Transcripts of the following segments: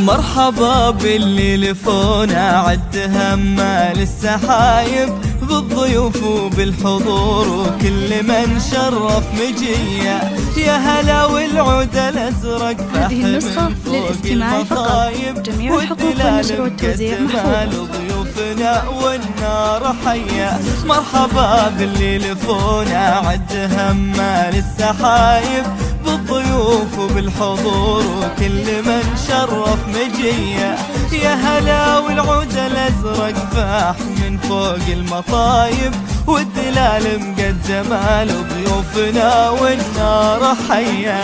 مرحبا باللي لفونا عد همال السحايب، بالضيوف وبالحضور وكل من شرف مجية. يا هلا والعود الأزرق هذه النسخة للاستماع فقط. جميع الحقوق والنشر والتوزيع محفوظ. ضيوفنا والنار حية. مرحبا باللي لفونا عد همال السحايب، بالضيوف وبالحضور وكل من شرف مجية. يا هلا والعود الأزرق فاح من فوق المطايب، والدلال مقد جمال ضيوفنا والنار حية.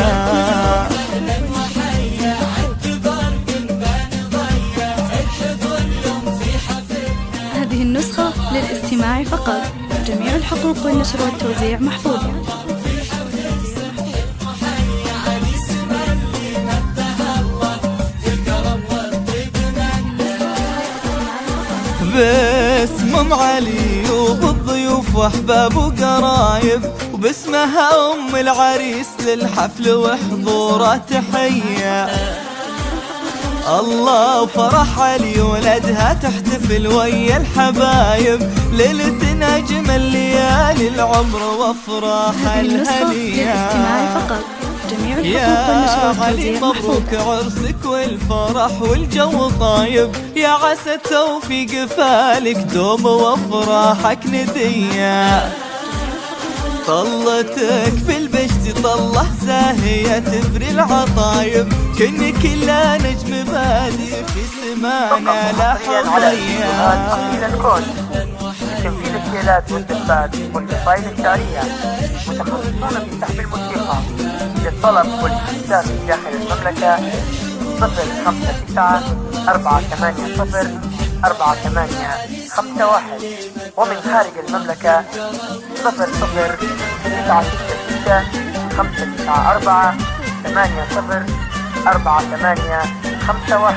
هذه النسخة للاستماع فقط. جميع الحقوق والنشر والتوزيع محفوظة. باسم علي وبالضيوف واحباب وقرايب، وباسمها ام العريس للحفل وحضوره تحيه. الله وفرح علي ولدها تحتفل ويا الحبايب، ليلة أجمل ليالي العمر وافراح الهنيه. فقط. جميع الحقوق والنشر والتوزيع محفوظ. مبروك عرسك والفرح والجو طايب، يا عسى التوفيق فالك دوم وافراحك نديه. طلتك بالبشت طله زاهية تبري العطايب، كن كلا نجم بادي في سمانا لا حظية. تمثيل الكيلات والدفات والقصائد الشعرية، متخصصون في سحب الموسيقى. للطلب والاستفسار من داخل المملكة 059 480 4851، ومن خارج المملكة 00966 594 804851.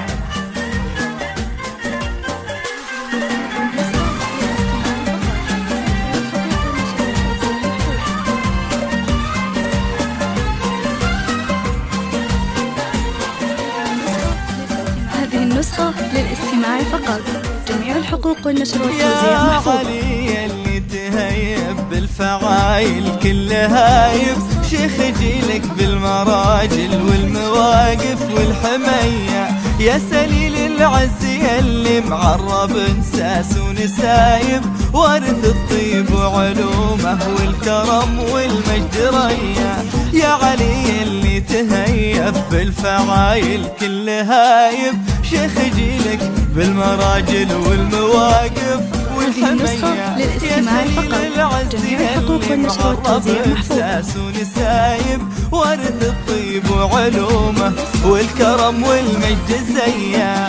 هذه النسخة للاستماع فقط. جميع الحقوق والنشر والتوزيع محفوظ. يا علي اللي تهيب بالفعايل كلها هايب، شيخ جيلك بالمراجل والمواقف والحمية. يا سليل العز اللي معرب نساس ونسايب، وارث الطيب وعلومه والكرم والمجد ريا. يا علي اللي تهيب بالفعايل كلها هايب، شيخ جيلك بالمراجل والمواقف والحمية. للاستماع فقط. جميع الحقوق والنشر والتوزيع محفوظ. ونسايب، وارث الطيب وعلومه والكرم والمجد زيا.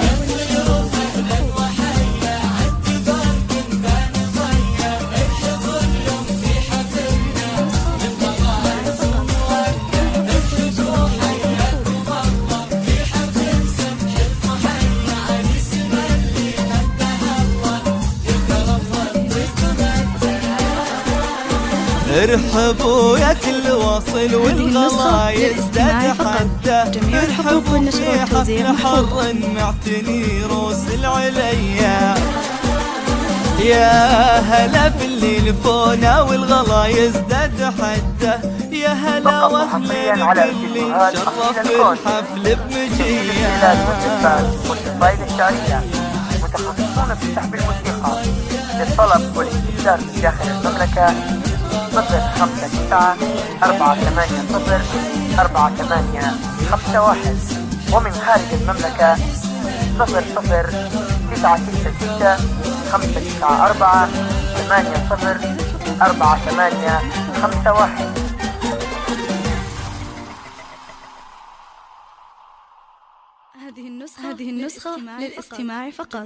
ارحبوا يا كل واصل والغلايز تتحدى. جميع الحقوق والنشر والتوزيع محفوظ. معتني روس العليا. يا هلا باللي لفونا والغلايز تتحدى. يا هلا واهلا باللي شرف الحفل بمجيه. والقصائد الشعرية، متخصصون في سحب الموسيقى. للطلب والاستفسار من داخل المملكة 059 480 4851، ومن خارج المملكة 00966 594 804851. هذه النسخة للاستماع فقط.